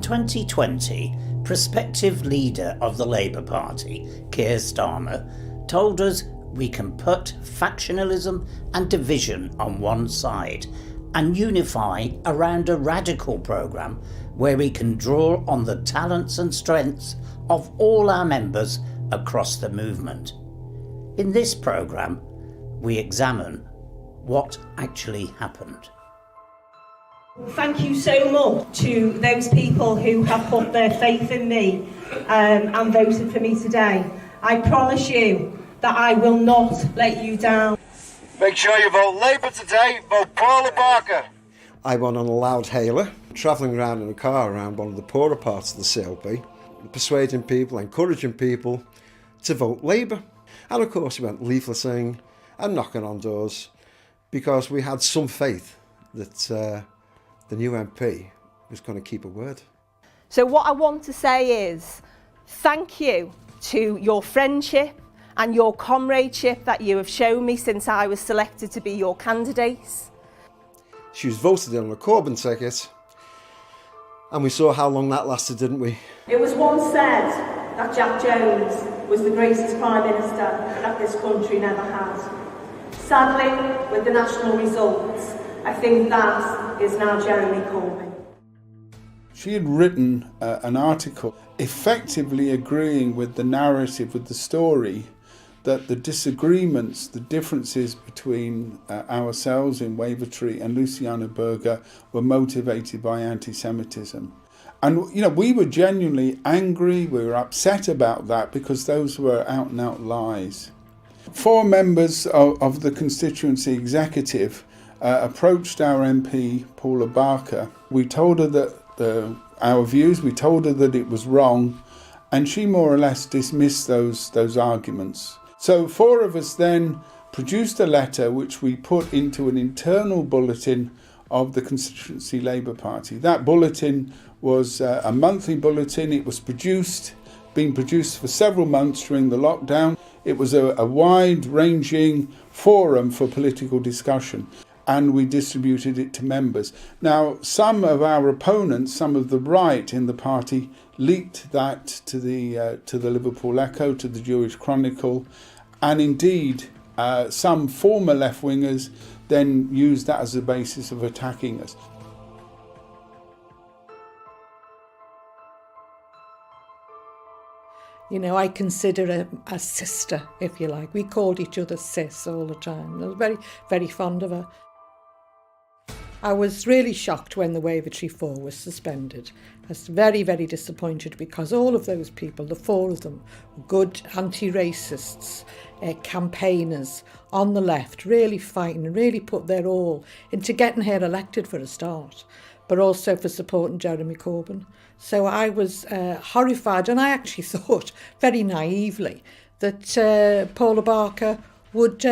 2020, prospective leader of the Labour Party, Keir Starmer, told us we can put factionalism and division on one side and unify around a radical programme where we can draw on the talents and strengths of all our members across the movement. In this programme, we examine what actually happened. Thank you so much to those people who have put their faith in me and voted for me today. I promise you that I will not let you down. Make sure you vote Labour today, vote Paula Barker. I went on a loudhailer, travelling around in a car around one of the poorer parts of the CLP, persuading people, encouraging people to vote Labour. And of course we went leafleting and knocking on doors because we had some faith that the new MP was going to keep her word. So what I want to say is thank you to your friendship and your comradeship that you have shown me since I was selected to be your candidate. She was voted in on a Corbyn ticket, and we saw how long that lasted, didn't we? It was once said that Jack Jones was the greatest Prime Minister that this country never had. Sadly, with the national results, I think that is now Jeremy Corbyn. She had written an article effectively agreeing with the narrative, with the story, that the disagreements, the differences between ourselves in Wavertree and Luciana Berger were motivated by anti-Semitism. And, you know, we were genuinely angry, we were upset about that because those were out and out lies. 4 members of the constituency executive approached our MP, Paula Barker. We told her that our views, we told her that it was wrong, and she more or less dismissed those arguments. So 4 of us then produced a letter which we put into an internal bulletin of the Constituency Labour Party. That bulletin was a monthly bulletin. It was being produced for several months during the lockdown. It was a wide-ranging forum for political discussion, and we distributed it to members. Now, some of our opponents, some of the right in the party, leaked that to the Liverpool Echo, to the Jewish Chronicle, and indeed some former left-wingers then used that as a basis of attacking us. You know, I consider her a sister, if you like. We called each other sis all the time. I was very, very fond of her. I was really shocked when the Wavertree 4 was suspended. I was very, very disappointed because all of those people, the 4 of them, were good anti-racists, campaigners on the left, really fighting and really put their all into getting her elected for a start, but also for supporting Jeremy Corbyn. So I was horrified, and I actually thought, very naively, that Paula Barker would,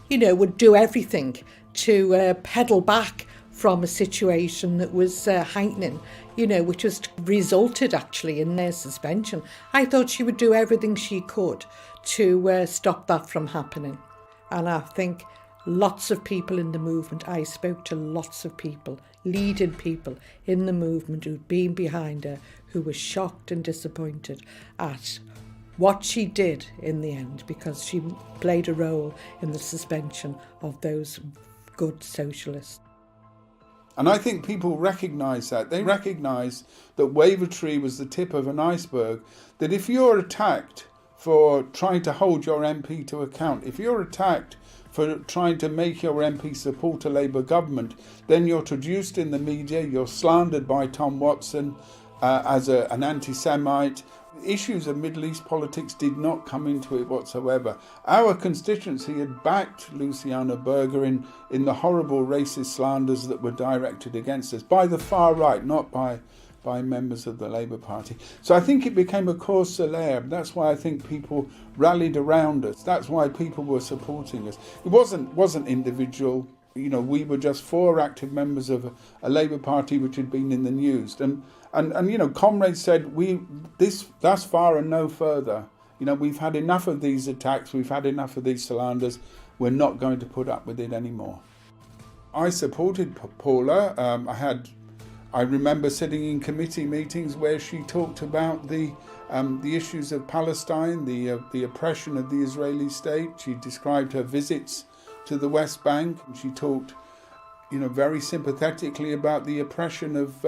would do everything to pedal back from a situation that was heightening, which was resulted actually in their suspension. I thought she would do everything she could to stop that from happening. And I think lots of people in the movement, I spoke to lots of people, leading people in the movement who'd been behind her, who were shocked and disappointed at what she did in the end, because she played a role in the suspension of those good socialists. And I think people recognise that. They recognise that Wavertree was the tip of an iceberg, that if you're attacked for trying to hold your MP to account, if you're attacked for trying to make your MP support a Labour government, then you're traduced in the media, you're slandered by Tom Watson as an anti-Semite. Issues of Middle East politics did not come into it whatsoever. Our constituency had backed Luciana Berger in the horrible racist slanders that were directed against us by the far right, not by members of the Labour Party. So I think it became a cause célèbre. That's why I think people rallied around us. That's why people were supporting us. It wasn't individual. We were just 4 active members of a Labour Party which had been in the news. And comrades said, this thus far and no further. We've had enough of these attacks, we've had enough of these slanders, we're not going to put up with it anymore. I supported Paula. I had I remember sitting in committee meetings where she talked about the issues of Palestine, the oppression of the Israeli state. She described her visits to the West Bank. She talked, very sympathetically about the oppression of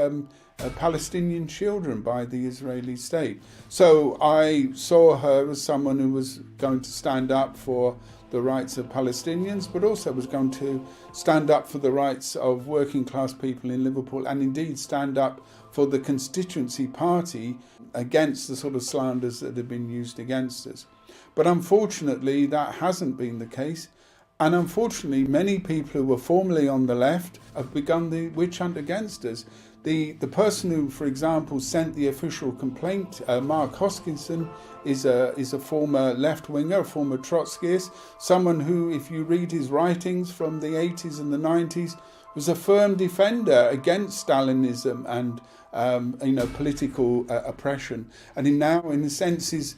Palestinian children by the Israeli state. So I saw her as someone who was going to stand up for the rights of Palestinians, but also was going to stand up for the rights of working class people in Liverpool, and indeed stand up for the constituency party against the sort of slanders that have been used against us. But unfortunately, that hasn't been the case. And unfortunately, many people who were formerly on the left have begun the witch hunt against us. The person who, for example, sent the official complaint, Mark Hoskinson, is a former left-winger, a former Trotskyist, someone who, if you read his writings from the 80s and the 90s, was a firm defender against Stalinism and political oppression. And he now, in a sense, is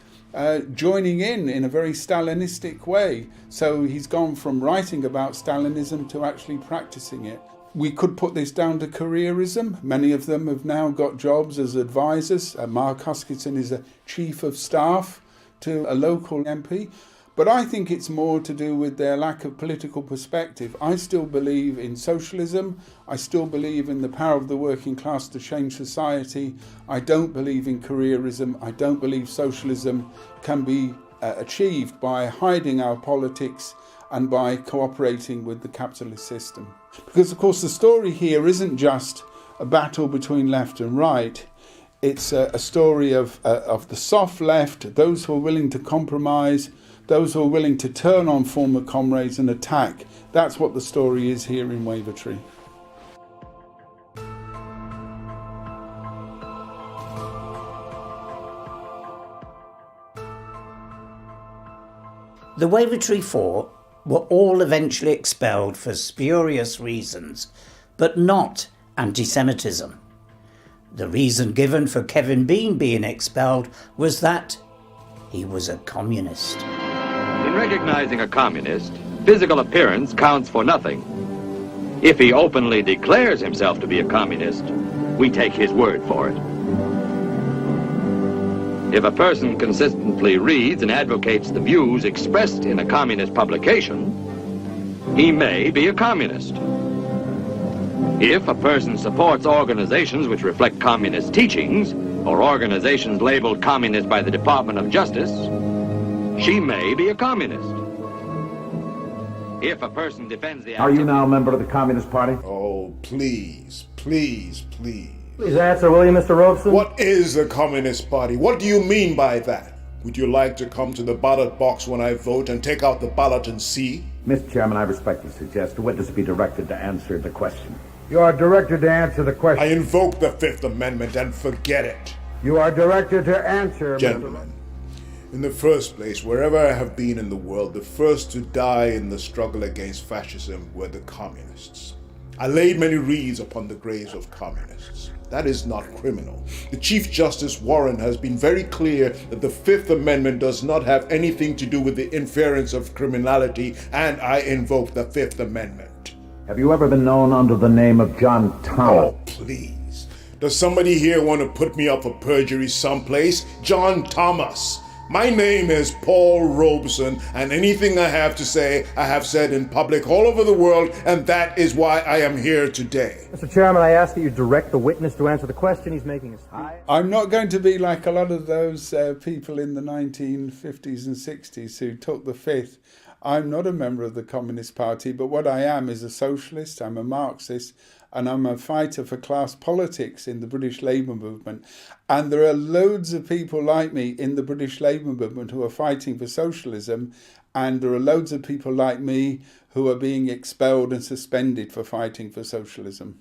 joining in a very Stalinistic way. So he's gone from writing about Stalinism to actually practicing it. We could put this down to careerism. Many of them have now got jobs as advisors. Mark Hoskinson is a chief of staff to a local MP. But I think it's more to do with their lack of political perspective. I still believe in socialism. I still believe in the power of the working class to change society. I don't believe in careerism. I don't believe socialism can be achieved by hiding our politics and by cooperating with the capitalist system. Because, of course, the story here isn't just a battle between left and right. It's a story of the soft left, those who are willing to compromise, those who are willing to turn on former comrades and attack. That's what the story is here in Wavertree. The Wavertree Four were all eventually expelled for spurious reasons, but not anti-Semitism. The reason given for Kevin Bean being expelled was that he was a communist. In recognizing a communist, physical appearance counts for nothing. If he openly declares himself to be a communist, we take his word for it. If a person consistently reads and advocates the views expressed in a communist publication, he may be a communist. If a person supports organizations which reflect communist teachings, or organizations labeled communist by the Department of Justice, she may be a communist. If a person defends the... Are you now a member of the Communist Party? Oh, please, please, please. Please answer, will you, Mr. Robeson? What is the Communist Party? What do you mean by that? Would you like to come to the ballot box when I vote and take out the ballot and see? Mr. Chairman, I respectfully suggest the witness be directed to answer the question. You are directed to answer the question. I invoke the Fifth Amendment and forget it. You are directed to answer, Gentlemen, in the first place, wherever I have been in the world, the first to die in the struggle against fascism were the communists. I laid many wreaths upon the graves of communists. That is not criminal. The Chief Justice Warren has been very clear that the Fifth Amendment does not have anything to do with the inference of criminality, and I invoke the Fifth Amendment. Have you ever been known under the name of John Thomas? Oh, please. Does somebody here want to put me up for perjury someplace? John Thomas. My name is Paul Robeson, and anything I have to say, I have said in public all over the world, and that is why I am here today. Mr. Chairman, I ask that you direct the witness to answer the question. He's making a speech. I'm not going to be like a lot of those people in the 1950s and 60s who took the fifth. I'm not a member of the Communist Party, but what I am is a socialist, I'm a Marxist, and I'm a fighter for class politics in the British Labour movement. And there are loads of people like me in the British Labour movement who are fighting for socialism, and there are loads of people like me who are being expelled and suspended for fighting for socialism.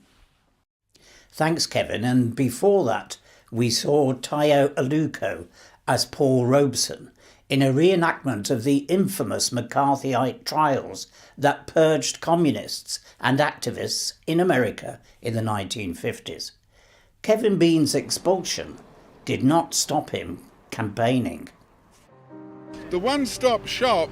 Thanks, Kevin. And before that, we saw Tayo Aluko as Paul Robeson in a reenactment of the infamous McCarthyite trials that purged communists and activists in America in the 1950s. Kevin Bean's expulsion did not stop him campaigning. The one-stop shop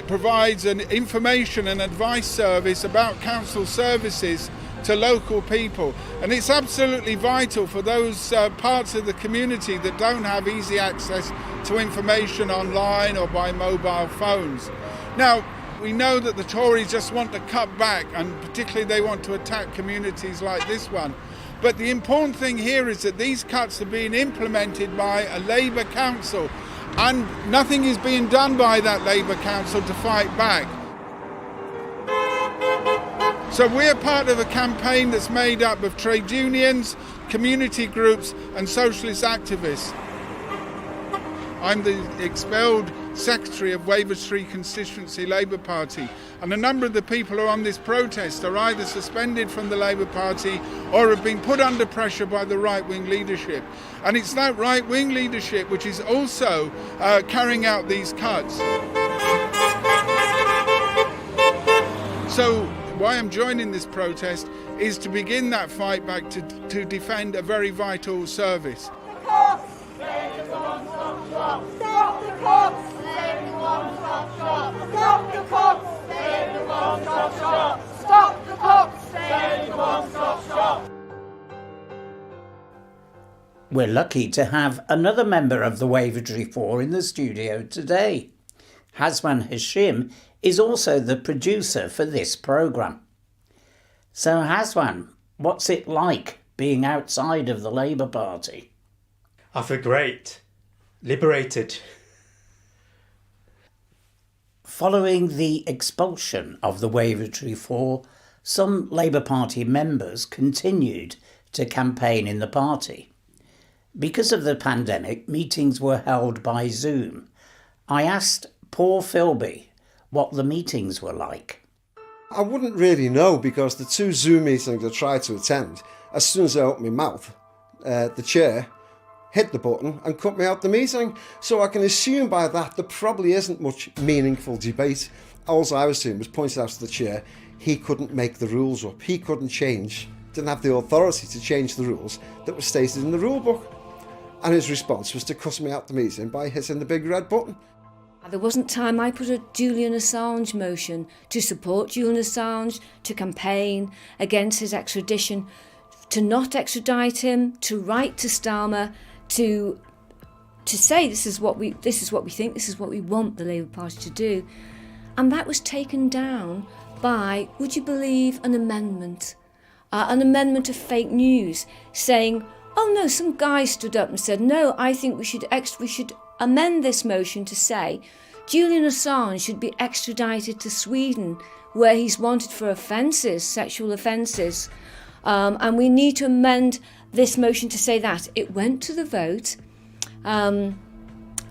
provides an information and advice service about council services to local people. And it's absolutely vital for those parts of the community that don't have easy access to information online or by mobile phones. Now, we know that the Tories just want to cut back, and particularly they want to attack communities like this one. But the important thing here is that these cuts are being implemented by a Labour council, and nothing is being done by that Labour council to fight back. So we're part of a campaign that's made up of trade unions, community groups and socialist activists. I'm the expelled secretary of Wavertree Constituency Labour Party, and a number of the people who are on this protest are either suspended from the Labour Party or have been put under pressure by the right-wing leadership. And it's that right-wing leadership which is also carrying out these cuts. So why I'm joining this protest is to begin that fight back to defend a very vital service. Stop the cops! Save the one-stop shop! Stop the cops! Save the one-stop shop! Stop the cops! Save the one-stop shop! We're lucky to have another member of the Wavertree Four in the studio today. Haswan Hashim is also the producer for this programme. So Haswan, what's it like being outside of the Labour Party? I feel great. Liberated. Following the expulsion of the Wavertree Four, some Labour Party members continued to campaign in the party. Because of the pandemic, meetings were held by Zoom. I asked Paul Philby what the meetings were like. I wouldn't really know, because the two Zoom meetings I tried to attend, as soon as I opened my mouth, the chair hit the button and cut me out the meeting. So I can assume by that there probably isn't much meaningful debate. All I was doing was pointing out to the chair he couldn't make the rules up. He couldn't change, didn't have the authority to change the rules that were stated in the rule book. And his response was to cut me out the meeting by hitting the big red button. There wasn't time. I put a Julian Assange motion to support Julian Assange, to campaign against his extradition, to not extradite him, to write to Starmer, to say this is what we think, this is what we want the Labour Party to do. And that was taken down by, would you believe, an amendment of fake news, saying, oh no, some guy stood up and said, no, I think we should amend this motion to say Julian Assange should be extradited to Sweden, where he's wanted for offences, sexual offences. And we need to amend this motion to say that. It went to the vote. I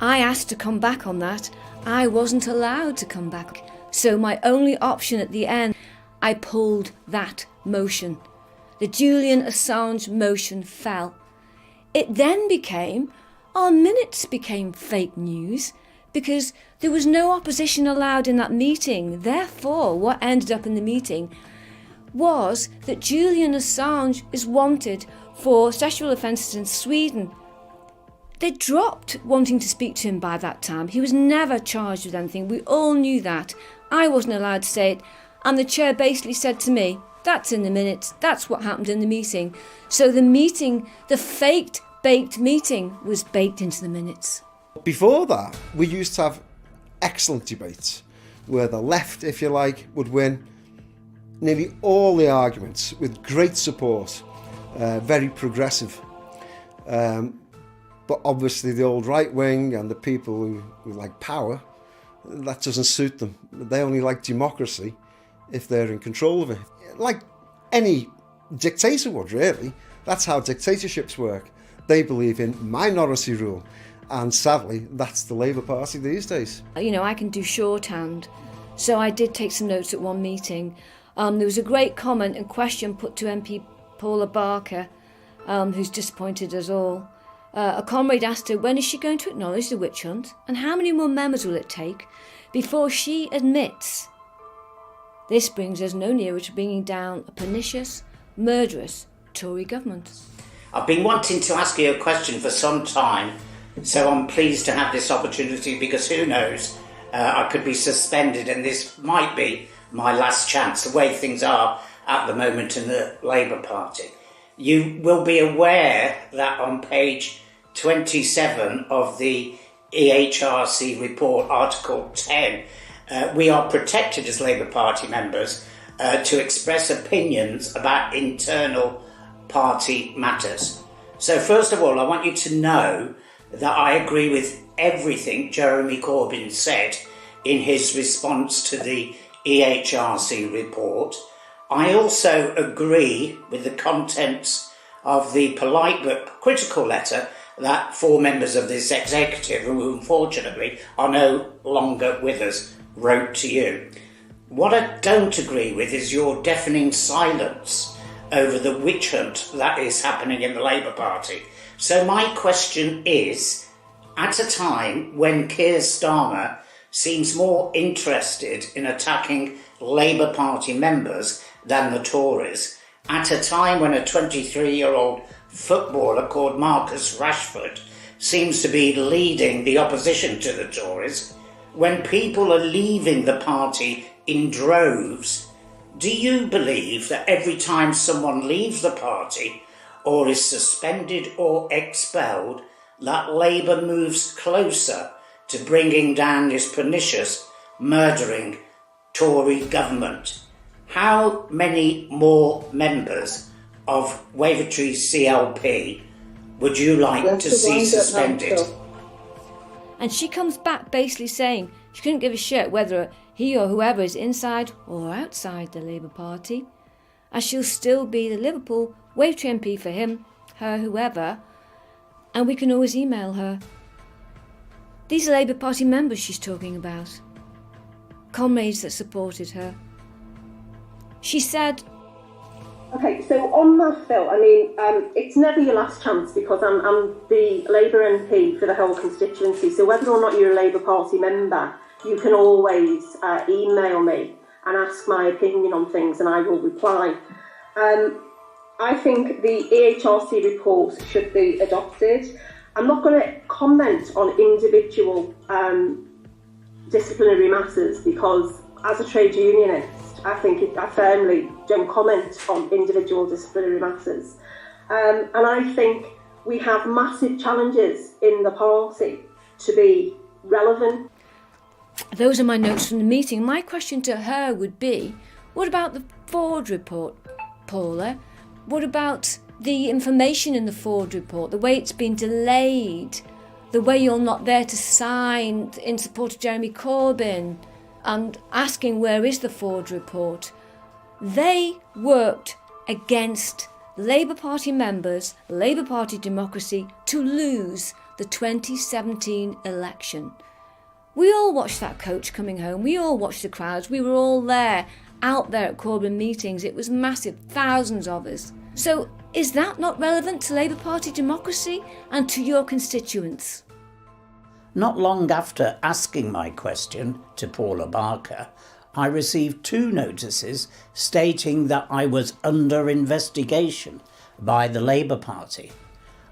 asked to come back on that. I wasn't allowed to come back. So my only option at the end, I pulled that motion. The Julian Assange motion fell. It then became, our minutes became fake news because there was no opposition allowed in that meeting. Therefore, what ended up in the meeting was that Julian Assange is wanted for sexual offences in Sweden. They dropped wanting to speak to him by that time. He was never charged with anything. We all knew that. I wasn't allowed to say it. And the chair basically said to me, that's in the minutes. That's what happened in the meeting. So the meeting, the faked, baked meeting was baked into the minutes. Before that, we used to have excellent debates where the left, if you like, would win nearly all the arguments with great support, very progressive. But obviously the old right wing and the people who like power, that doesn't suit them. They only like democracy if they're in control of it. Like any dictator would, really. That's how dictatorships work. They believe in minority rule. And sadly, that's the Labour Party these days. You know, I can do shorthand. So I did take some notes at one meeting. There was a great comment and question put to MP Paula Barker, who's disappointed us all. A comrade asked her, when is she going to acknowledge the witch hunt? And how many more members will it take before she admits? This brings us no nearer to bringing down a pernicious, murderous Tory government. I've been wanting to ask you a question for some time, so I'm pleased to have this opportunity because who knows, I could be suspended and this might be my last chance. The way things are at the moment in the Labour Party. You will be aware that on page 27 of the EHRC report, Article 10, we are protected as Labour Party members to express opinions about internal party matters. So first of all, I want you to know that I agree with everything Jeremy Corbyn said in his response to the EHRC report. I also agree with the contents of the polite but critical letter that 4 members of this executive, who unfortunately are no longer with us, wrote to you. What I don't agree with is your deafening silence over the witch hunt that is happening in the Labour Party. So my question is, at a time when Keir Starmer seems more interested in attacking Labour Party members than the Tories, at a time when a 23-year-old footballer called Marcus Rashford seems to be leading the opposition to the Tories, when people are leaving the party in droves, do you believe that every time someone leaves the party or is suspended or expelled, that Labour moves closer to bringing down this pernicious, murdering Tory government? How many more members of Wavertree CLP would you like to see suspended? And she comes back basically saying she couldn't give a shit whether he or whoever is inside or outside the Labour Party, as she'll still be the Liverpool Wavertree MP for him, her, whoever, and we can always email her. These are Labour Party members she's talking about, comrades that supported her. She said, Okay, so on that, Phil, I mean, it's never your last chance because I'm the Labour MP for the whole constituency. So whether or not you're a Labour Party member, you can always email me and ask my opinion on things and I will reply. I think the EHRC report should be adopted. I'm not going to comment on individual disciplinary matters because as a trade unionist, I firmly don't comment on individual disciplinary matters. And I think we have massive challenges in the party to be relevant. Those are my notes from the meeting. My question to her would be, what about the Ford report, Paula? What about the information in the Ford report, the way it's been delayed, the way you're not there to sign in support of Jeremy Corbyn, and asking where is the Ford report? They worked against Labour Party members, Labour Party democracy, to lose the 2017 election. We all watched that coach coming home. We all watched the crowds. We were all there, out there at Corbyn meetings. It was massive, thousands of us. So is that not relevant to Labour Party democracy and to your constituents? Not long after asking my question to Paula Barker, I received 2 notices stating that I was under investigation by the Labour Party.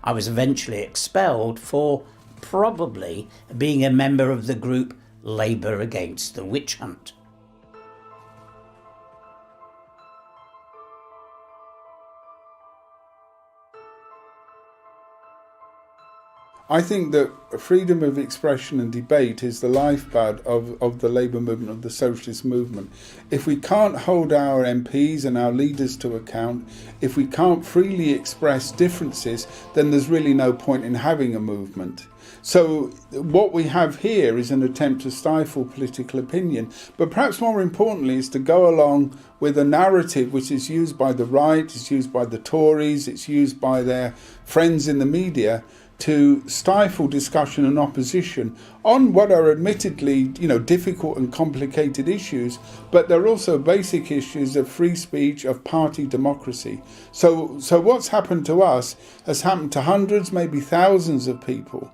I was eventually expelled for probably being a member of the group Labour Against the Witch Hunt. I think that freedom of expression and debate is the lifeblood of the Labour movement, of the socialist movement. If we can't hold our MPs and our leaders to account, if we can't freely express differences, then there's really no point in having a movement. So what we have here is an attempt to stifle political opinion, but perhaps more importantly is to go along with a narrative which is used by the right, it's used by the Tories, it's used by their friends in the media, to stifle discussion and opposition on what are admittedly, difficult and complicated issues, but they're also basic issues of free speech, of party democracy. So what's happened to us has happened to hundreds, maybe thousands of people.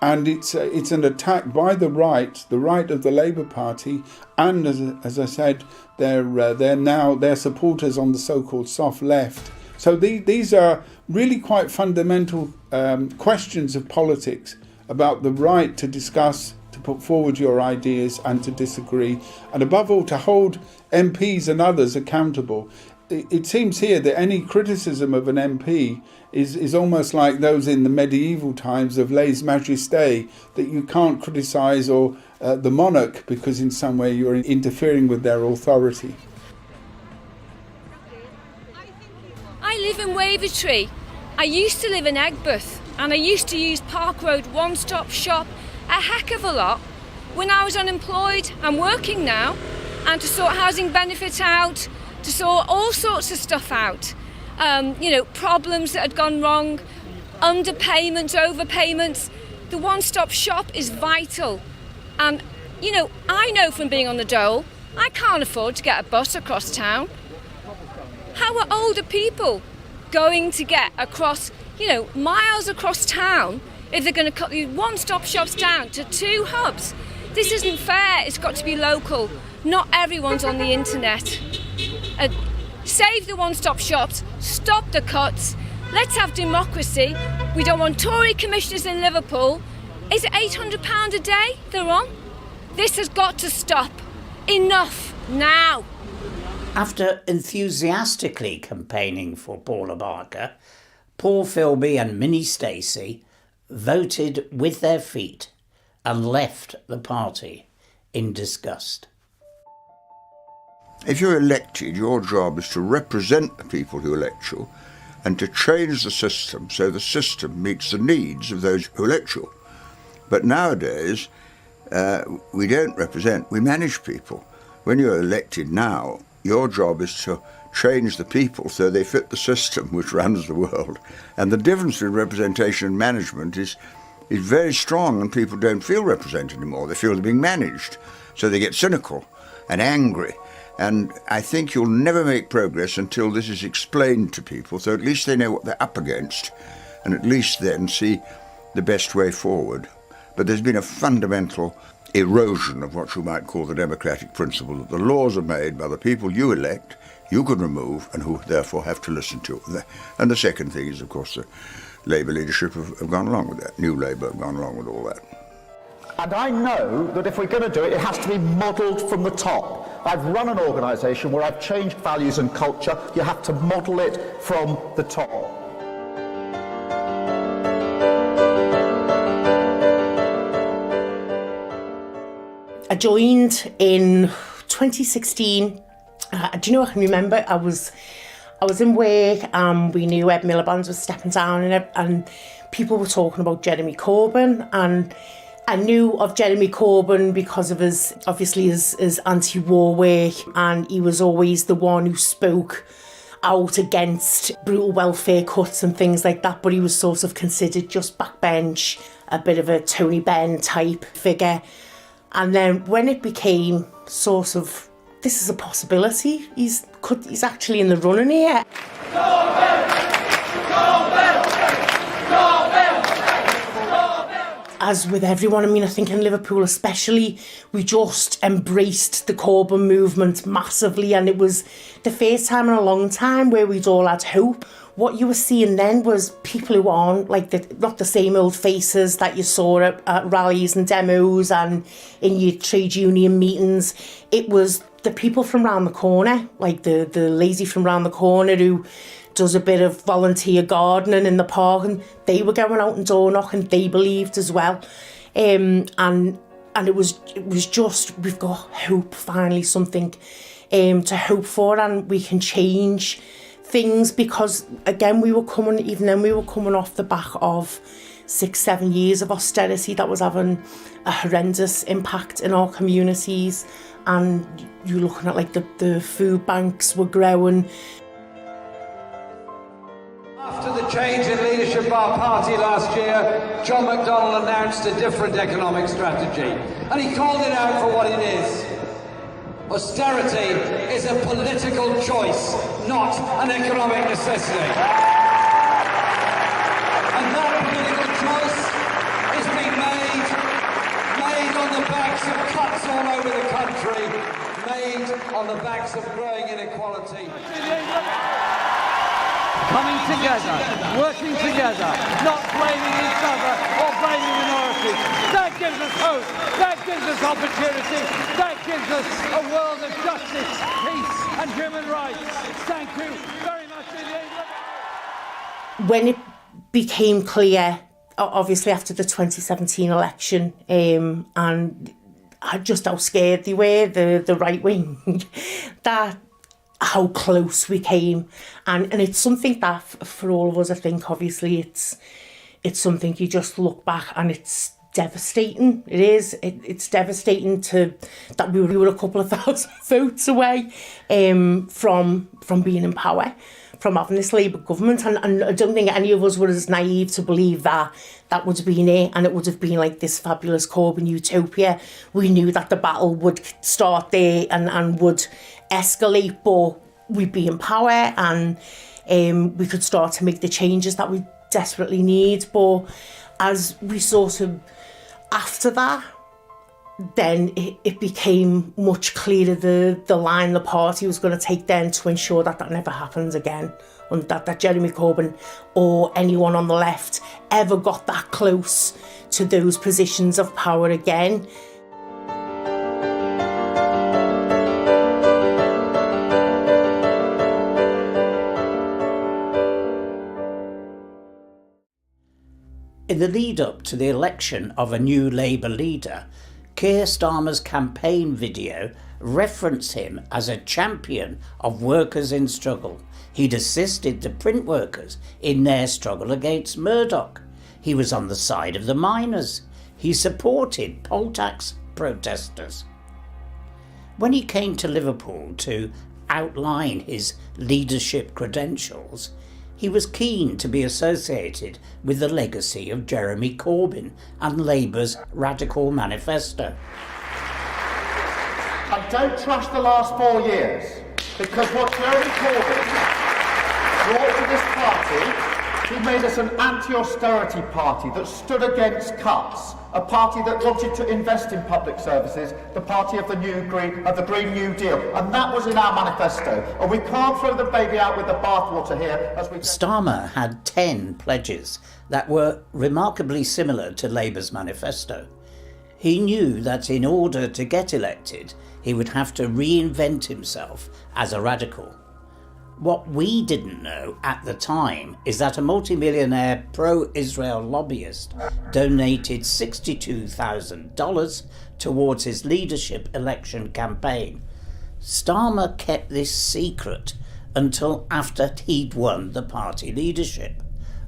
And it's an attack by the right of the Labour Party, and as I said, they're supporters on the so-called soft left. So these are really quite fundamental questions of politics about the right to discuss, to put forward your ideas and to disagree, and above all to hold MPs and others accountable. it seems here that any criticism of an MP is almost like those in the medieval times of lèse majesté, that you can't criticise or the monarch because in some way you're interfering with their authority. I live in Wavertree. I used to live in Egbert, and I used to use Park Road One Stop Shop a heck of a lot when I was unemployed. I'm working now, and to sort housing benefits out, to sort all sorts of stuff out. Problems that had gone wrong, underpayments, overpayments. The one-stop shop is vital. And, I know from being on the dole, I can't afford to get a bus across town. How are older people going to get across, miles across town if they're going to cut these one-stop shops down to 2 hubs? This isn't fair. It's got to be local. Not everyone's on the internet. Save the one-stop shops, stop the cuts, let's have democracy. We don't want Tory commissioners in Liverpool. Is it £800 a day they're on? This has got to stop. Enough now. After enthusiastically campaigning for Paula Barker, Paul Philby and Minnie Stacey voted with their feet and left the party in disgust. If you're elected, your job is to represent the people who elect you and to change the system so the system meets the needs of those who elect you. But nowadays, we don't represent, we manage people. When you're elected now, your job is to change the people so they fit the system which runs the world. And the difference between representation and management is very strong, and people don't feel represented anymore. They feel they're being managed. So they get cynical and angry. And I think you'll never make progress until this is explained to people, so at least they know what they're up against, and at least then see the best way forward. But there's been a fundamental erosion of what you might call the democratic principle, that the laws are made by the people you elect, you can remove, and who therefore have to listen to. And the second thing is, of course, the Labour leadership have gone along with that. New Labour have gone along with all that. And I know that if we're going to do it, it has to be modelled from the top. I've run an organisation where I've changed values and culture. You have to model it from the top. I joined in 2016. Do you know, I can remember I was in work and we knew Ed Miliband was stepping down and people were talking about Jeremy Corbyn, and I knew of Jeremy Corbyn because of his anti-war work, and he was always the one who spoke out against brutal welfare cuts and things like that, but he was sort of considered just backbench, a bit of a Tony Benn type figure. And then when it became sort of, this is a possibility, he's actually in the running here. As with everyone, I think in Liverpool especially, we just embraced the Corbyn movement massively, and it was the first time in a long time where we'd all had hope. What you were seeing then was people who aren't not the same old faces that you saw at rallies and demos and in your trade union meetings. It was the people from round the corner, like the lady from round the corner who does a bit of volunteer gardening in the park, and they were going out and door knocking. They believed as well, and it was just, we've got hope, finally something to hope for, and we can change things, because again we were coming off the back of 6-7 years of austerity that was having a horrendous impact in our communities, and you're looking at the food banks were growing. After the change in leadership of our party last year, John McDonnell announced a different economic strategy, and he called it out for what it is. Austerity is a political choice, not an economic necessity. And that political choice is being made on the backs of cuts all over the country, made on the backs of growing inequality. Coming together, working together, not blaming each other or blaming minorities. That gives us hope. That gives us opportunity. That gives us a world of justice, peace and human rights. Thank you very much indeed. When it became clear, obviously after the 2017 election, and just how scared they were, the right wing, that how close we came, and it's something that for all of us, I think, obviously it's something you just look back and it's devastating. It is. It's devastating that we were a couple of thousand votes away from being in power, from having this Labour government, and I don't think any of us were as naive to believe that would have been it, and it would have been like this fabulous Corbyn utopia. We knew that the battle would start there and would escalate, but we'd be in power and we could start to make the changes that we desperately need. But as we sort of, after that, then it became much clearer the line the party was going to take then to ensure that never happens again, and that Jeremy Corbyn or anyone on the left ever got that close to those positions of power again. In the lead-up to the election of a new Labour leader, Keir Starmer's campaign video referenced him as a champion of workers in struggle. He'd assisted the print workers in their struggle against Murdoch. He was on the side of the miners. He supported poll tax protesters. When he came to Liverpool to outline his leadership credentials, he was keen to be associated with the legacy of Jeremy Corbyn and Labour's Radical Manifesto. And don't trash the last 4 years, because what Jeremy Corbyn brought to this party, he made us an anti-austerity party that stood against cuts, a party that wanted to invest in public services, the party of the Green New Deal, and that was in our manifesto. And we can't throw the baby out with the bathwater here. Starmer had 10 pledges that were remarkably similar to Labour's manifesto. He knew that in order to get elected, he would have to reinvent himself as a radical. What we didn't know at the time is that a multimillionaire pro-Israel lobbyist donated $62,000 towards his leadership election campaign. Starmer kept this secret until after he'd won the party leadership.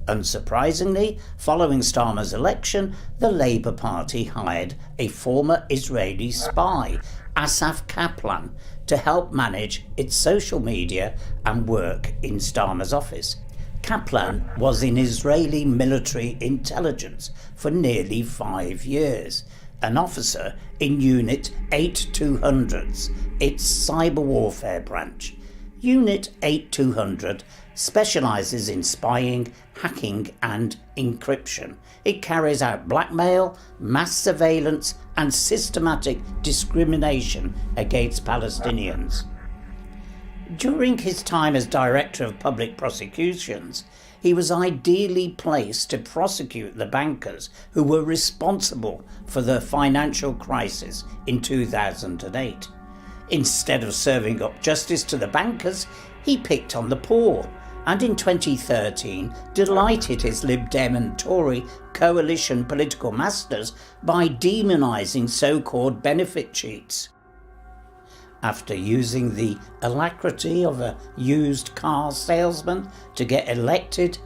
Unsurprisingly, following Starmer's election, the Labour Party hired a former Israeli spy, Asaf Kaplan, to help manage its social media and work in Starmer's office. Kaplan was in Israeli military intelligence for nearly 5 years, an officer in Unit 8200's, its cyber warfare branch. Unit 8200 specialises in spying, hacking and encryption. It carries out blackmail, mass surveillance and systematic discrimination against Palestinians. During his time as Director of Public Prosecutions, he was ideally placed to prosecute the bankers who were responsible for the financial crisis in 2008. Instead of serving up justice to the bankers, he picked on the poor, and in 2013 delighted his Lib Dem and Tory coalition political masters by demonising so-called benefit cheats. After using the alacrity of a used car salesman to get elected,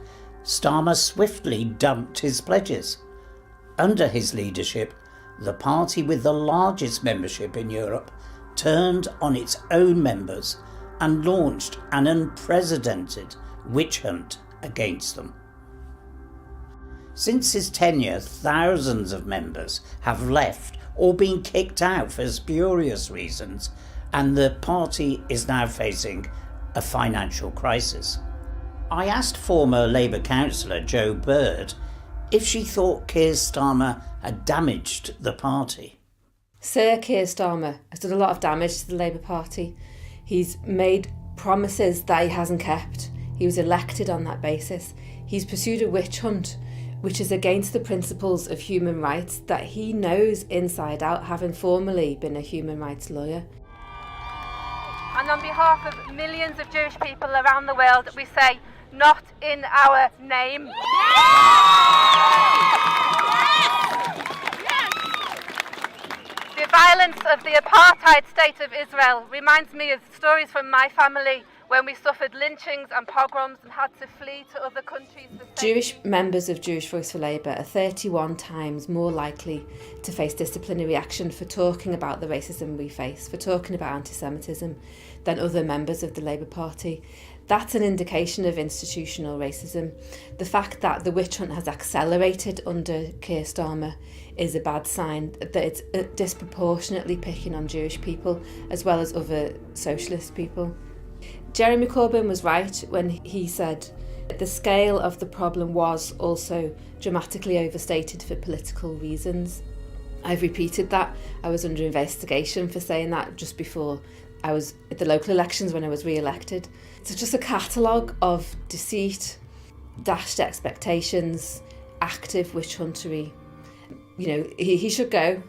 Starmer swiftly dumped his pledges. Under his leadership, the party with the largest membership in Europe turned on its own members and launched an unprecedented witch hunt against them. Since his tenure, thousands of members have left or been kicked out for spurious reasons, and the party is now facing a financial crisis. I asked former Labour councillor Jo Bird if she thought Keir Starmer had damaged the party. Sir Keir Starmer has done a lot of damage to the Labour Party. He's made promises that he hasn't kept. He was elected on that basis. He's pursued a witch hunt which is against the principles of human rights that he knows inside out, having formerly been a human rights lawyer. And on behalf of millions of Jewish people around the world, we say, not in our name. The violence of the apartheid state of Israel reminds me of stories from my family when we suffered lynchings and pogroms and had to flee to other countries. Jewish members of Jewish Voice for Labour are 31 times more likely to face disciplinary action for talking about the racism we face, for talking about anti-Semitism, than other members of the Labour Party. That's an indication of institutional racism. The fact that the witch hunt has accelerated under Keir Starmer is a bad sign, that it's disproportionately picking on Jewish people as well as other socialist people. Jeremy Corbyn was right when he said the scale of the problem was also dramatically overstated for political reasons. I've repeated that. I was under investigation for saying that just before I was at the local elections when I was re-elected. It's just a catalogue of deceit, dashed expectations, active witch huntery. You know, he should go.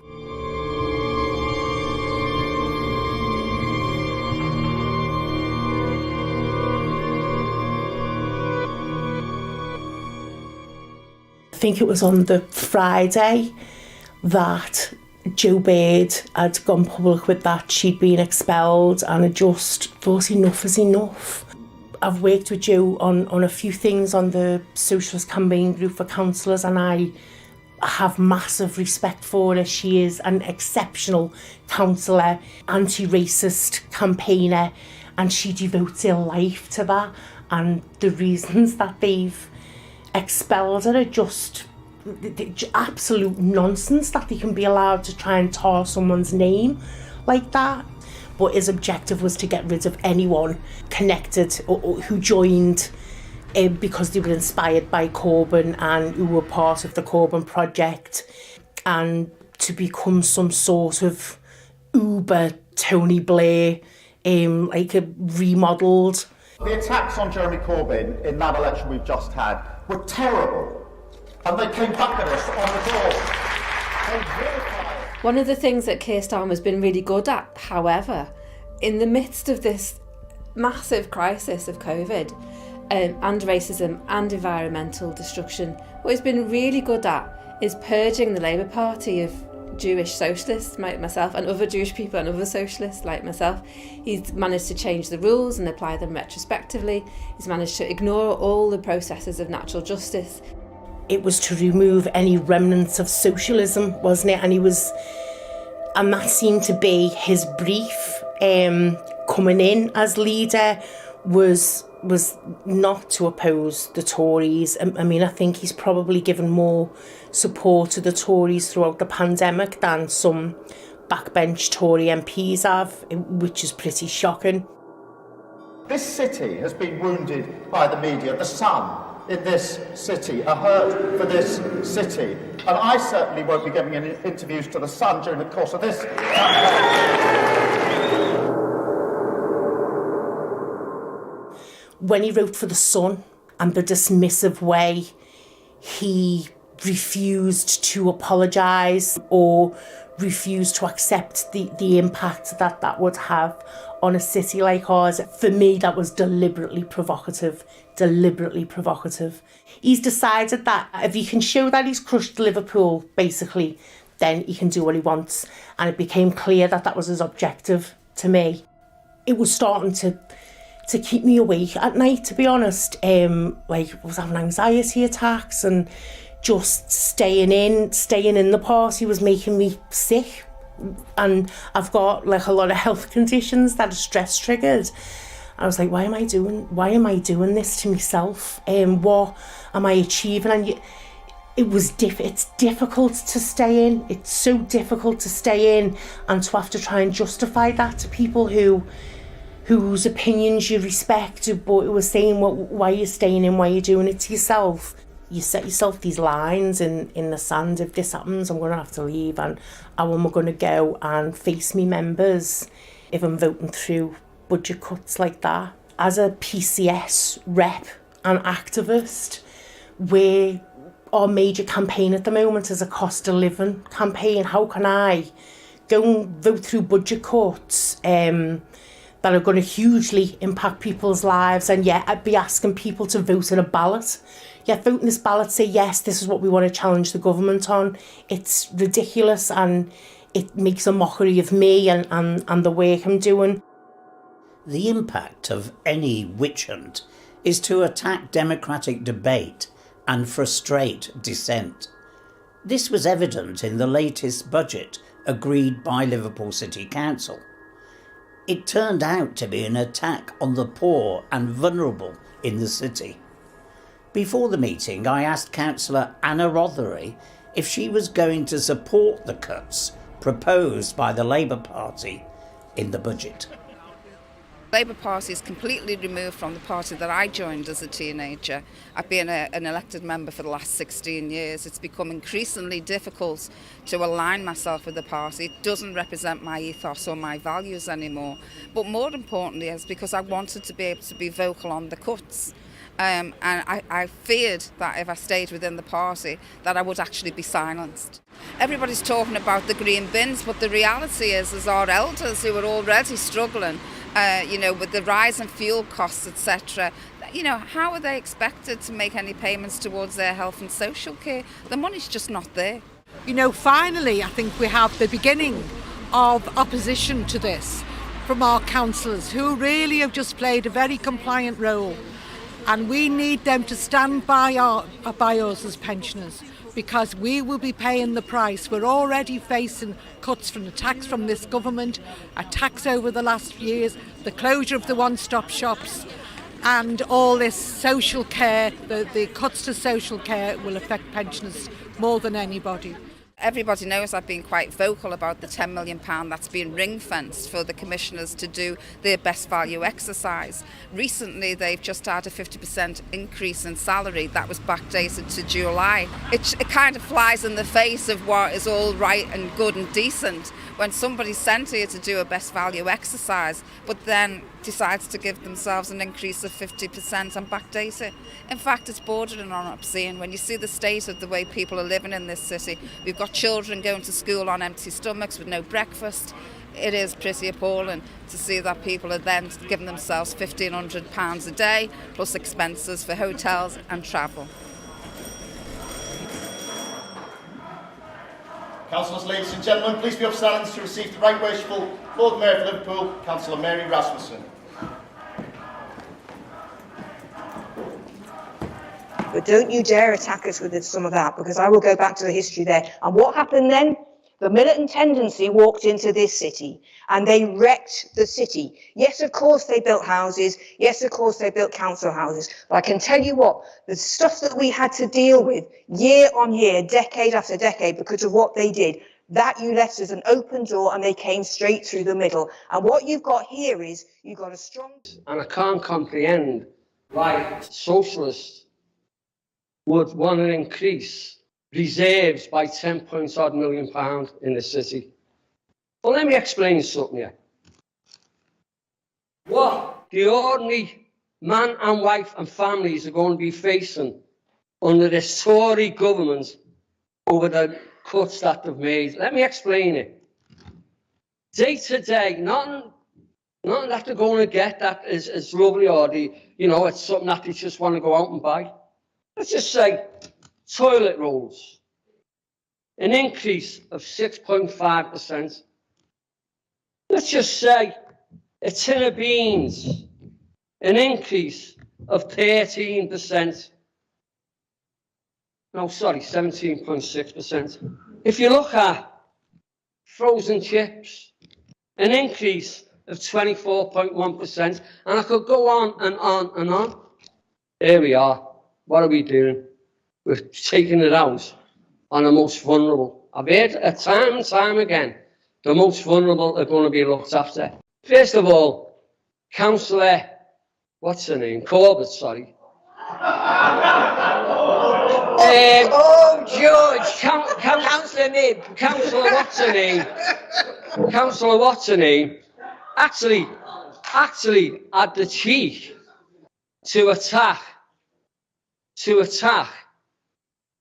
I think it was on the Friday that Jo Bird had gone public with that she'd been expelled, and I just thought enough is enough. I've worked with Jo on a few things on the Socialist Campaign Group for Councillors, and I have massive respect for her. She is an exceptional councillor, anti-racist campaigner, and she devotes her life to that, and the reasons that they've expelled her are just absolute nonsense, that they can be allowed to try and tar someone's name like that. But his objective was to get rid of anyone connected or who joined because they were inspired by Corbyn and who were part of the Corbyn project, and to become some sort of Uber Tony Blair, like a remodelled. The attacks on Jeremy Corbyn in that election we've just had were terrible. And they came back at us on the door. One of the things that Keir Starmer's been really good at, however, in the midst of this massive crisis of COVID and racism and environmental destruction, what he's been really good at is purging the Labour Party of Jewish socialists like myself and other Jewish people and other socialists like myself. He's managed to change the rules and apply them retrospectively. He's managed to ignore all the processes of natural justice. It was to remove any remnants of socialism, wasn't it? And that seemed to be his brief coming in as leader, was not to oppose the Tories. I mean, I think he's probably given more support to the Tories throughout the pandemic than some backbench Tory MPs have, which is pretty shocking. This city has been wounded by the media. The Sun in this city, a hurt for this city. And I certainly won't be giving any interviews to The Sun during the course of this. When he wrote for The Sun, and the dismissive way he refused to apologise or refused to accept the impact that would have on a city like ours, for me that was deliberately provocative. He's decided that if he can show that he's crushed Liverpool, basically, then he can do what he wants. And it became clear that that was his objective to me. It was starting to keep me awake at night, to be honest. Like, I was having anxiety attacks, and just staying in the party was making me sick. And I've got like a lot of health conditions that are stress triggered. I was like, why am I doing this to myself? What am I achieving? And it's difficult to stay in. It's so difficult to stay in and to have to try and justify that to people whose opinions you respect, but who are saying, why are you staying in, why are you doing it to yourself? You set yourself these lines in the sand. If this happens, I'm going to have to leave, and how am I going to go and face me members if I'm voting through budget cuts like that? As a PCS rep and activist, we're our major campaign at the moment is a cost of living campaign. How can I go and vote through budget cuts that are going to hugely impact people's lives, and yet I'd be asking people to vote in a ballot? Yet vote in this ballot, say yes, this is what we want to challenge the government on. It's ridiculous, and it makes a mockery of me and the work I'm doing. The impact of any witch hunt is to attack democratic debate and frustrate dissent. This was evident in the latest budget agreed by Liverpool City Council. It turned out to be an attack on the poor and vulnerable in the city. Before the meeting, I asked Councillor Anna Rothery if she was going to support the cuts proposed by the Labour Party in the budget. The Labour Party is completely removed from the party that I joined as a teenager. I've been an elected member for the last 16 years. It's become increasingly difficult to align myself with the party. It doesn't represent my ethos or my values anymore. But more importantly, it's because I wanted to be able to be vocal on the cuts. And I feared that if I stayed within the party that I would actually be silenced. Everybody's talking about the green bins, but the reality is our elders who are already struggling, with the rise in fuel costs, etc., how are they expected to make any payments towards their health and social care? The money's just not there. Finally, I think we have the beginning of opposition to this from our councillors, who really have just played a very compliant role. And we need them to stand by us as pensioners, because we will be paying the price. We're already facing cuts from the tax from this government, attacks over the last years, the closure of the one-stop shops, and all this social care. The cuts to social care will affect pensioners more than anybody. Everybody knows I've been quite vocal about the £10 million that's been ring-fenced for the commissioners to do their best value exercise. Recently, they've just had a 50% increase in salary that was backdated to July. It kind of flies in the face of what is all right and good and decent when somebody's sent here to do a best value exercise, but then decides to give themselves an increase of 50% and backdate it. In fact, it's bordering on obscene when you see the state of the way people are living in this city. We've got children going to school on empty stomachs with no breakfast. It is pretty appalling to see that people are then giving themselves £1,500 a day plus expenses for hotels and travel. Councillors, ladies and gentlemen, please be of silence to receive the Right Worshipful Lord Mayor of Liverpool, Councillor Mary Rasmussen. But don't you dare attack us with some of that, because I will go back to the history there. And what happened then? The militant tendency walked into this city and they wrecked the city. Yes, of course they built houses. Yes, of course they built council houses. But I can tell you what, the stuff that we had to deal with year on year, decade after decade, because of what they did, that you left as an open door and they came straight through the middle. And what you've got here is you've got a strong... And I can't comprehend why socialists would want to increase reserves by £10 million in the city. Well, let me explain something here. What the ordinary man and wife and families are going to be facing under this Tory government over the cuts that they've made. Let me explain it. Day to day, nothing that they're going to get that is lovely or it's something that they just want to go out and buy. Let's just say toilet rolls, an increase of 6.5%. Let's just say a tin of beans, an increase of 13%. No, sorry, 17.6%. If you look at frozen chips, an increase of 24.1%, and I could go on and on and on. There we are. What are we doing? We're taking it out on the most vulnerable. I've heard it time and time again, the most vulnerable are going to be looked after. First of all, Councillor, what's her name? Corbett, sorry. George! Councillor Nib. Councillor, what's her name? Councillor, what's her name? Actually had the cheek to attack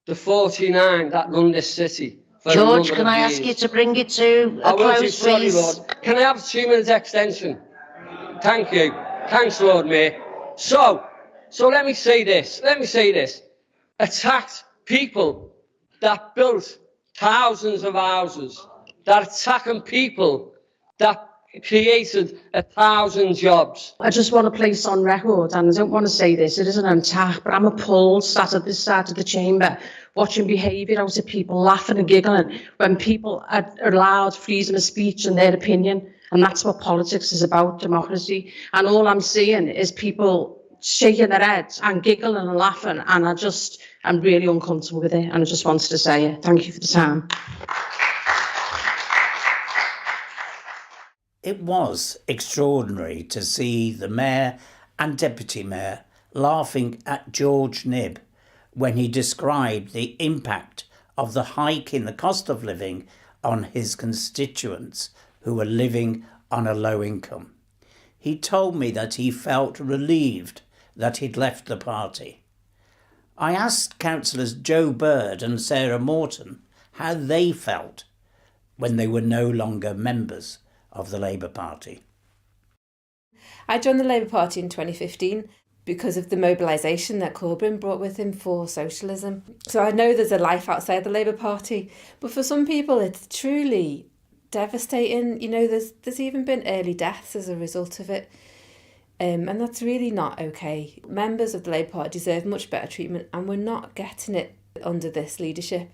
the 49 that run this city. For George, can I ask you to bring it to a close, sorry, please? Lord. Can I have 2 minutes extension? Thank you. Thanks, Lord Mayor. So let me say this. Attacked people that built thousands of houses, that attacking people that created 1,000 jobs. I just want to place on record, and I don't want to say this, it isn't an attack, but I'm appalled sat at this side of the chamber watching behaviour out of people laughing and giggling when people are allowed freedom of speech and their opinion, and that's what politics is about, democracy. And all I'm seeing is people shaking their heads and giggling and laughing, and I'm really uncomfortable with it, and I just wanted to say it. Thank you for the time. It was extraordinary to see the Mayor and Deputy Mayor laughing at George Knibb when he described the impact of the hike in the cost of living on his constituents who were living on a low income. He told me that he felt relieved that he'd left the party. I asked councillors Joe Bird and Sarah Morton how they felt when they were no longer members of the Labour Party. I joined the Labour Party in 2015 because of the mobilisation that Corbyn brought with him for socialism. So I know there's a life outside the Labour Party, but for some people it's truly devastating. You know, there's even been early deaths as a result of it. And that's really not okay. Members of the Labour Party deserve much better treatment, and we're not getting it under this leadership.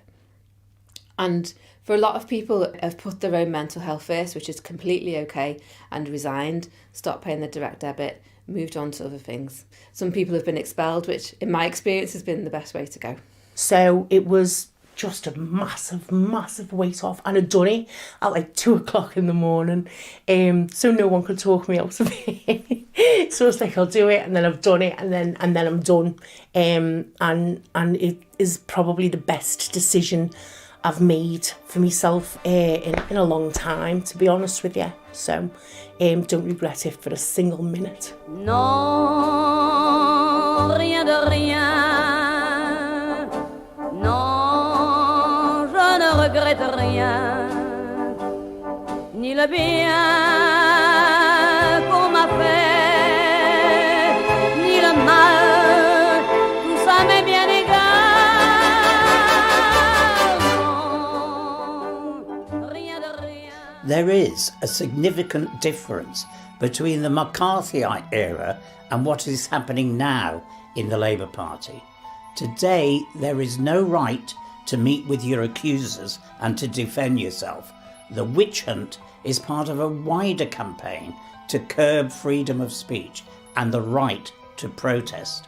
And for a lot of people that have put their own mental health first, which is completely okay, and resigned, stopped paying the direct debit, moved on to other things. Some people have been expelled, which in my experience has been the best way to go. So it was just a massive weight off, and I'd done it at like 2:00 in the morning, so no one could talk me out of it. So it's like, I'll do it, and then I've done it, and then I'm done, and it is probably the best decision I've made for myself in a long time, to be honest with you. So don't regret it for a single minute. Non, rien de rien. Non, je ne regrette rien. Ni le bien qu'on m'a fait, ni le mal, tout ça m'est bien égal. There is a significant difference between the McCarthyite era and what is happening now in the Labour Party. Today, there is no right to meet with your accusers and to defend yourself. The witch hunt is part of a wider campaign to curb freedom of speech and the right to protest.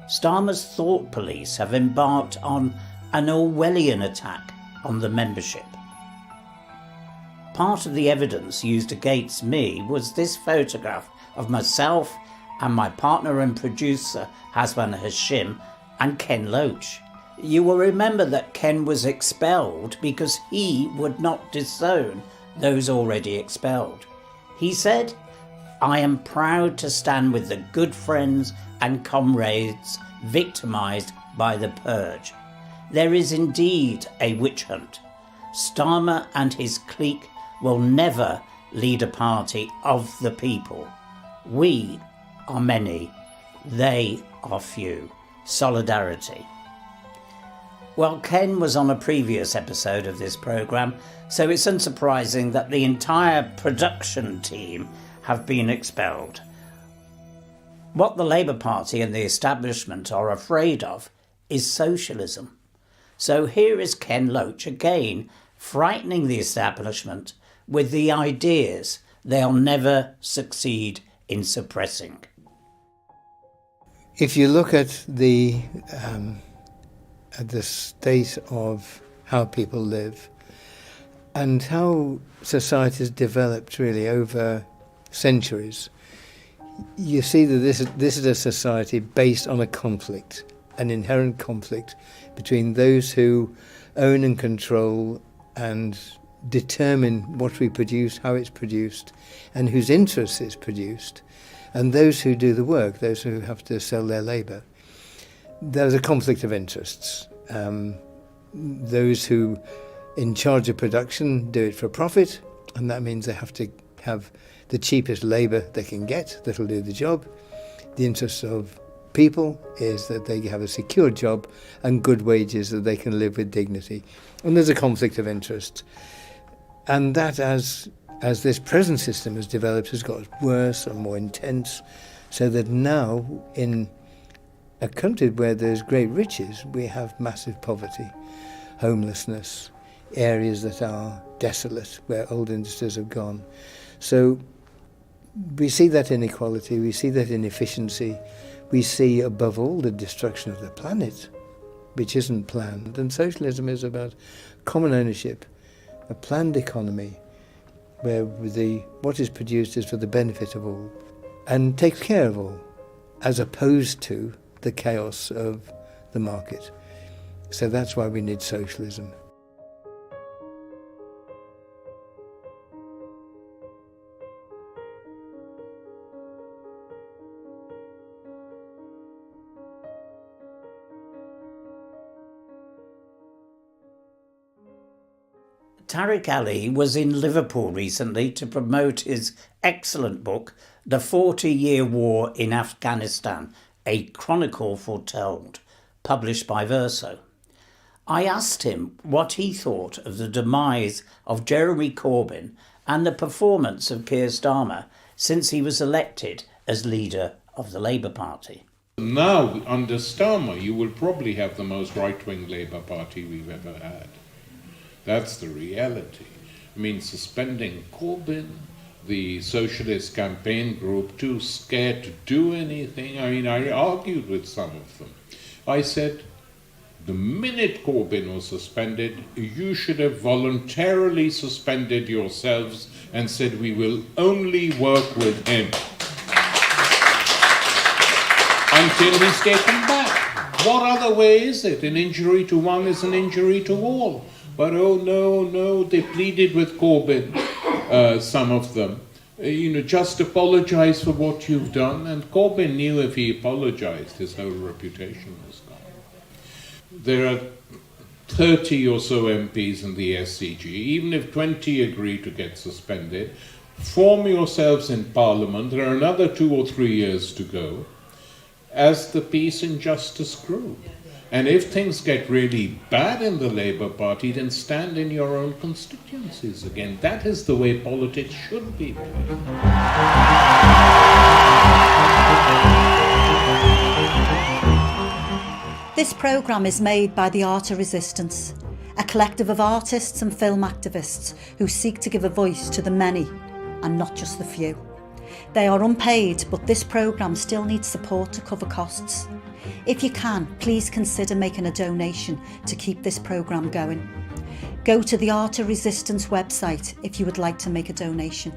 Starmer's thought police have embarked on an Orwellian attack on the membership. Part of the evidence used against me was this photograph of myself and my partner and producer Hasban Hashim and Ken Loach. You will remember that Ken was expelled because he would not disown those already expelled. He said, "I am proud to stand with the good friends and comrades victimised by the purge." There is indeed a witch hunt. Starmer and his clique will never lead a party of the people. We are many, they are few. Solidarity. Well, Ken was on a previous episode of this programme, so it's unsurprising that the entire production team have been expelled. What the Labour Party and the establishment are afraid of is socialism. So here is Ken Loach again, frightening the establishment with the ideas they'll never succeed in suppressing. If you look at the state of how people live and how society has developed really over centuries, you see that this is a society based on a conflict, an inherent conflict between those who own and control and determine what we produce, how it's produced, and whose interests it's produced, and those who do the work, those who have to sell their labour. There's a conflict of interests, Those who in charge of production do it for profit, and that means they have to have the cheapest labour they can get that'll do the job. The interest of people is that they have a secure job and good wages that they can live with dignity. And there's a conflict of interest. And that, as this present system has developed, has got worse and more intense, so that now in a country where there's great riches, we have massive poverty, homelessness, areas that are desolate, where old industries have gone. So we see that inequality, we see that inefficiency, we see above all the destruction of the planet, which isn't planned. And socialism is about common ownership, a planned economy, where what is produced is for the benefit of all and takes care of all, as opposed to the chaos of the market. So that's why we need socialism. Tariq Ali was in Liverpool recently to promote his excellent book, The 40-Year War in Afghanistan, A Chronicle Foretold, published by Verso. I asked him what he thought of the demise of Jeremy Corbyn and the performance of Keir Starmer since he was elected as leader of the Labour Party. Now, under Starmer, you will probably have the most right-wing Labour Party we've ever had. That's the reality. I mean, suspending Corbyn, the Socialist Campaign Group, too scared to do anything. I mean, I argued with some of them. I said, the minute Corbyn was suspended, you should have voluntarily suspended yourselves and said, we will only work with him until he's taken back. What other way is it? An injury to one is an injury to all. But oh no, they pleaded with Corbyn, some of them. Just apologise for what you've done. And Corbyn knew if he apologised, his whole reputation was gone. There are 30 or so MPs in the SCG. Even if 20 agree to get suspended, form yourselves in Parliament. There are another 2 or 3 years to go as the peace and justice grew. And if things get really bad in the Labour Party, then stand in your own constituencies again. That is the way politics should be played. This programme is made by the Art of Resistance, a collective of artists and film activists who seek to give a voice to the many and not just the few. They are unpaid, but this programme still needs support to cover costs. If you can, please consider making a donation to keep this programme going. Go to the Art of Resistance website if you would like to make a donation.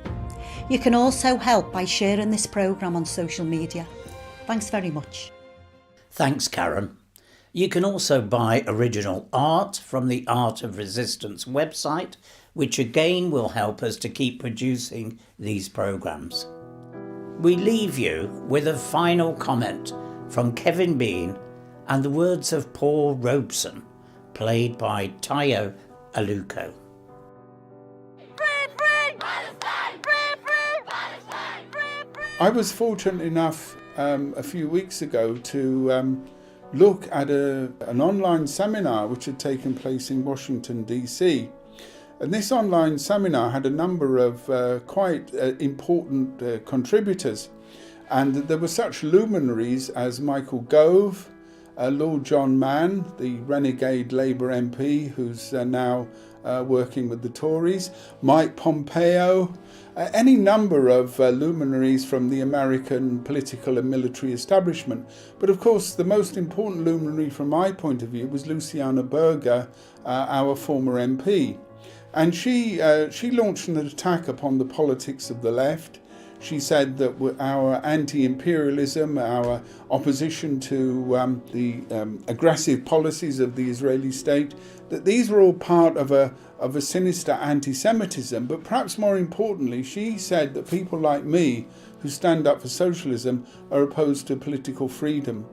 You can also help by sharing this programme on social media. Thanks very much. Thanks, Karen. You can also buy original art from the Art of Resistance website, which again will help us to keep producing these programmes. We leave you with a final comment from Kevin Bean and the words of Paul Robeson, played by Tayo Aluko. I was fortunate enough a few weeks ago to look at an online seminar which had taken place in Washington, D.C. And this online seminar had a number of quite important contributors. And there were such luminaries as Michael Gove, Lord John Mann, the renegade Labour MP who's now working with the Tories, Mike Pompeo, any number of luminaries from the American political and military establishment. But of course, the most important luminary from my point of view was Luciana Berger, our former MP. And she launched an attack upon the politics of the left. She said that our anti-imperialism, our opposition to the aggressive policies of the Israeli state, that these were all part of a sinister anti-Semitism. But perhaps more importantly, she said that people like me, who stand up for socialism, are opposed to political freedom.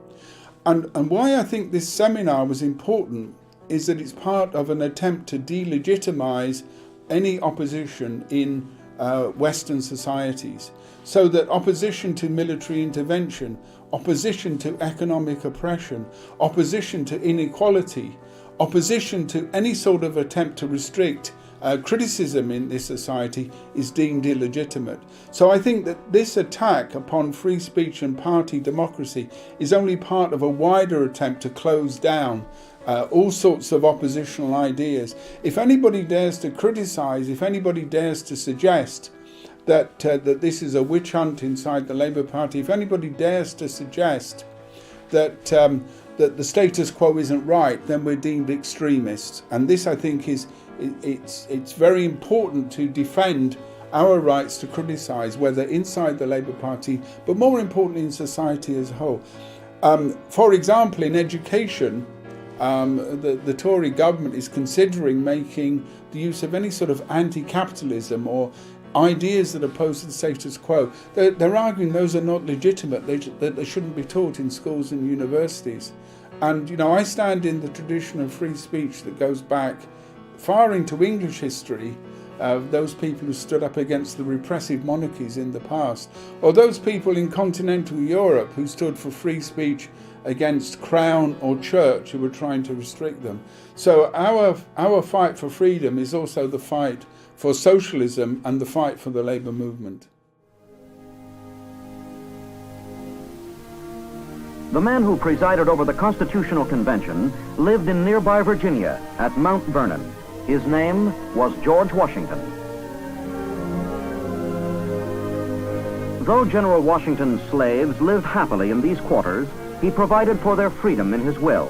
And why I think this seminar was important is that it's part of an attempt to delegitimise any opposition in Western societies, so that opposition to military intervention, opposition to economic oppression, opposition to inequality, opposition to any sort of attempt to restrict criticism in this society is deemed illegitimate. So I think that this attack upon free speech and party democracy is only part of a wider attempt to close down all sorts of oppositional ideas. If anybody dares to criticise, if anybody dares to suggest that this is a witch hunt inside the Labour Party, if anybody dares to suggest that that the status quo isn't right, then we're deemed extremists. And this, I think, it's very important to defend our rights to criticise, whether inside the Labour Party, but more importantly in society as a whole. For example, in education, the Tory government is considering making the use of any sort of anti-capitalism or ideas that oppose the status quo. They're arguing those are not legitimate, that they shouldn't be taught in schools and universities. And, you know, I stand in the tradition of free speech that goes back far into English history, those people who stood up against the repressive monarchies in the past, or those people in continental Europe who stood for free speech against crown or church who were trying to restrict them. So our fight for freedom is also the fight for socialism and the fight for the labour movement. The man who presided over the Constitutional Convention lived in nearby Virginia at Mount Vernon. His name was George Washington. Though General Washington's slaves lived happily in these quarters, he provided for their freedom in his will.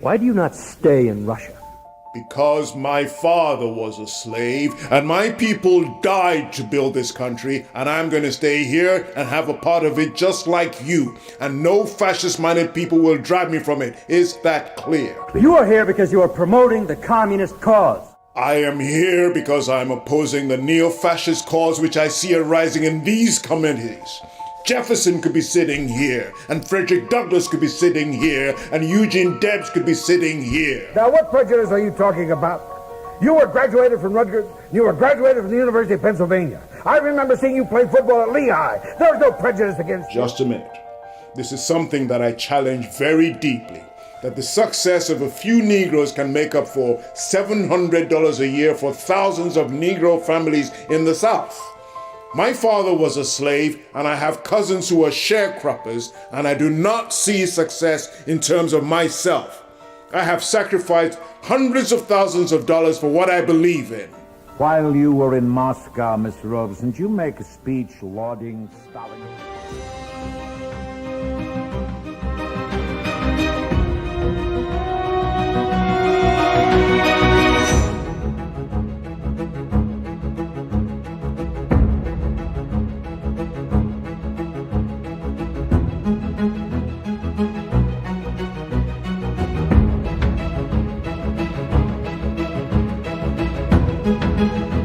Why do you not stay in Russia? Because my father was a slave, and my people died to build this country, and I'm going to stay here and have a part of it just like you. And no fascist-minded people will drive me from it. Is that clear? You are here because you are promoting the communist cause. I am here because I'm opposing the neo-fascist cause which I see arising in these communities. Jefferson could be sitting here, and Frederick Douglass could be sitting here, and Eugene Debs could be sitting here. Now, what prejudice are you talking about? You were graduated from Rutgers. You were graduated from the University of Pennsylvania. I remember seeing you play football at Lehigh. There was no prejudice against you. Just a minute. This is something that I challenge very deeply. That the success of a few Negroes can make up for $700 a year for thousands of Negro families in the South. My father was a slave, and I have cousins who are sharecroppers, and I do not see success in terms of myself. I have sacrificed hundreds of thousands of dollars for what I believe in. While you were in Moscow, Mr. Robeson, did you make a speech lauding Stalin? Thank you.